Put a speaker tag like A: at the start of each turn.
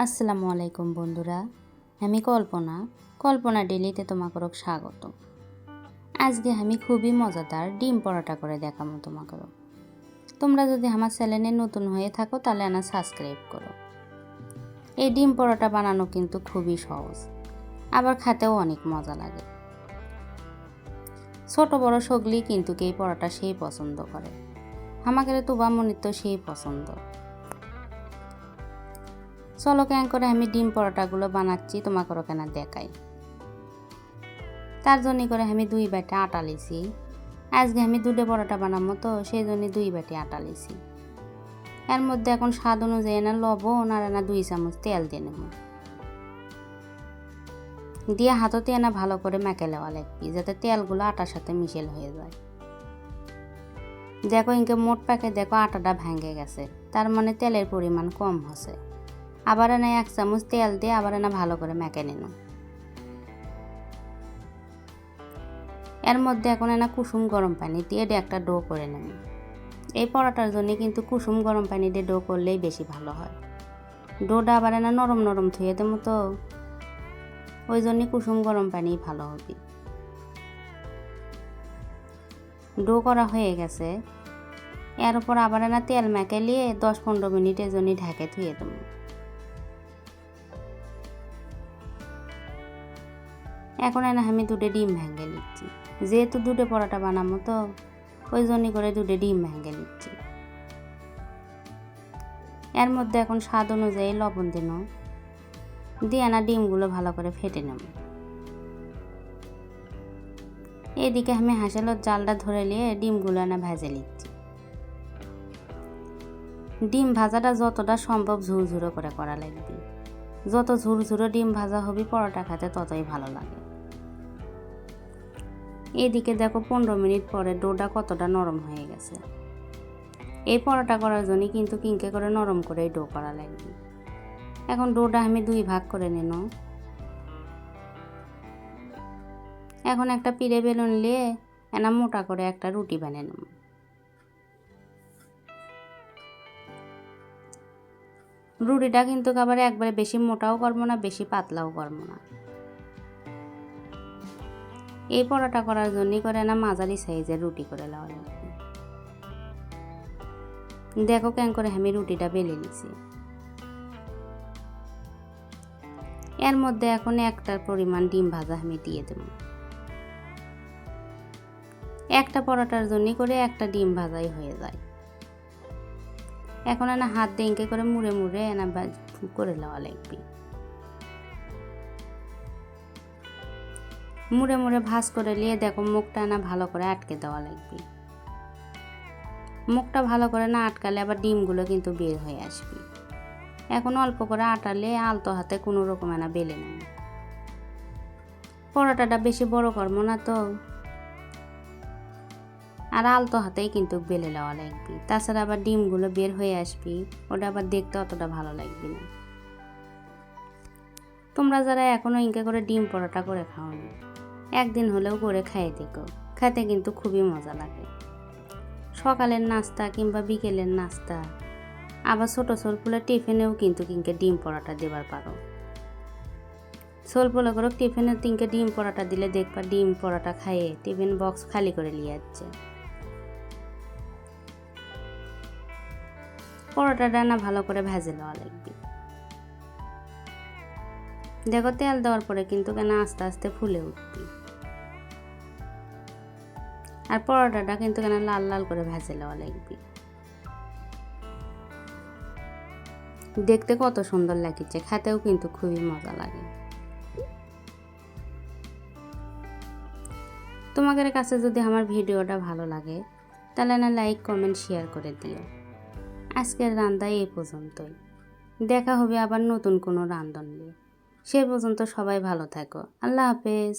A: আসসালামু আলাইকুম বন্ধুরা, আমি কল্পনা ডেলিতে তোমাকে স্বাগত। আজকে আমি খুবই মজাদার ডিম পরোটা করে দেখাবো তোমাকে। তোমরা যদি আমার চ্যানেলে নতুন হয়ে থাকো তাহলে সাবস্ক্রাইব করো। এই ডিম পরোটা বানানো কিন্তু খুবই সহজ, আবার খেতেও অনেক মজা লাগে। ছোট বড় সকলেই কিন্তু এই পরোটা সেই পছন্দ করে। আমাকে তুবা মনির তো সেই পছন্দ। চলো কেন করে আমি ডিম পরোটাগুলো বানাচ্ছি তোমাকে কেন দেখাই। তার জন্য করে আমি 2 বাটি আটা লিছি। আজকে আমি 2 পরোটা বানাবো তো সেই জন্য 2 বাটি আটা লিছি। এর মধ্যে এখন স্বাদ অনুযায়ী লবণ আর 2 চামচ তেল দিয়ে নেব। দিয়ে হাততে ভালো করে মেখে নেওয়া লাগবে যাতে তেলগুলো আটার সাথে মিশেল হয়ে যায়। দেখো ইনকে মোট প্যাকে দেখো আটাটা ভেঙে গেছে, তার মানে তেলের পরিমাণ কম হচ্ছে। আবার 1 চামচ তেল দিয়ে আবার ভালো করে মেখে নিন। এর মধ্যে এখন কুসুম গরম পানি দিয়ে একটা ডো করে নেব। এই পরোটার জন্য কিন্তু কুসুম গরম পানি দিয়ে ডো করলেই বেশি ভালো হয়। ডোটা আবার নরম নরম থুয়ে দেবো তো ওই জন্য কুসুম গরম পানি ভালো হবে। ডো করা হয়ে গেছে। এর উপর আবার তেল মেখে নিয়ে 10-15 মিনিটের জন্য ঢেকে থুয়ে দেবো। এখন আমি 2 ডিম ভেঙে নিচ্ছি। যেহেতু 2 পরোটা বানাবো তো ওই জন্য করে 2 ডিম ভেঙে নিচ্ছি। এর মধ্যে এখন স্বাদ অনুযায়ী লবণ দিন, দিয়ে ডিমগুলো ভালো করে ফেটে নেব। এদিকে আমি হাঁসেলোর জালটা ধরে নিয়ে ডিমগুলো ভেজে নিচ্ছি। ডিম ভাজাটা যতটা সম্ভব ঝুরঝুরো করে করা লাগবে। যত ঝুরঝুরো ডিম ভাজা হবে পরোটা খেতে ততই ভালো লাগে। এদিকে দেখো 15 মিনিট পরে ডোটা কতটা নরম হয়ে গেছে। এই পরোটা করার জন্য কিন্তু কিংকে করে নরম করে ডো করা লাগবে। এখন ডোটা আমি 2 ভাগ করে নিন। এখন একটা পিড়ে বেলুন নিয়ে মোটা করে একটা রুটি বানিয়ে নেব। রুটিটা কিন্তু আবার একবারে বেশি মোটাও করবো না, বেশি পাতলাও করবো না। এই পরোটা করার জন্য করে মাঝারি সাইজের রুটি করে নেওয়া লাগবে। দেখো কেন করে আমি রুটিটা বেলে নিছি। এর মধ্যে এখন একটার পরিমাণ ডিম ভাজা আমি দিয়ে দেব। একটা পরোটার জন্য করে একটা ডিম ভাজাই হয়ে যায়। এখন হাত দিয়ে করে মুড়ে মুড়ে করে নেওয়া লাগবে। মুড়ে মুড়ে ভাজ করে নিয়ে দেখো মুখটা ভালো করে আটকে দেওয়া লাগবে। মুখটা ভালো করে না আটকালে আবার ডিমগুলো কিন্তু বের হয়ে আসবে। এখন অল্প করে আটালে আলতো হাতে কোনো রকম বেলে নেব। পরোটাটা বেশি বড় করবো না তো, আর আলতো হাতেই কিন্তু বেলে নেওয়া লাগবে। তাছাড়া আবার ডিমগুলো বের হয়ে আসবে, ওটা আবার দেখতে অতটা ভালো লাগবে না। তোমরা যারা এখনো ইনকে করে ডিম পরোটা করে খাওনি, একদিন হলেও করে খাইয়ে দেখো, খেতে কিন্তু খুবই মজা লাগে। সকালের নাস্তা কিংবা বিকেলের নাস্তা, আবার ছোট ছোলপুলের টিফিনেও কিন্তু কিনকে ডিম পরোটা দেবার পারো। ছোলপুলে করে টিফিনে তিনকে ডিম পরোটা দিলে দেখবা ডিম পরোটা খাইয়ে টিফিন বক্স খালি করে নিয়ে যাচ্ছে। পরোটাটা ভালো করে ভেজে নেওয়া লাগবে। দেখো তেল দেওয়ার পরে কিন্তু আস্তে আস্তে ফুলে উঠবে। আর পরোটাটা কিন্তু লাল লাল করে ভেজে নেওয়া লাগবে। দেখতে কত সুন্দর লাগছে, খেতেও কিন্তু খুবই মজা লাগে। তোমাদের কাছে যদি আমার ভিডিওটা ভালো লাগে তাহলে লাইক কমেন্ট শেয়ার করে দিও। আজকের রান্না এই পর্যন্তই। দেখা হবে আবার নতুন কোনো রান্ধন নিয়ে। সে পর্যন্ত সবাই ভালো থাকো। আল্লাহ হাফেজ।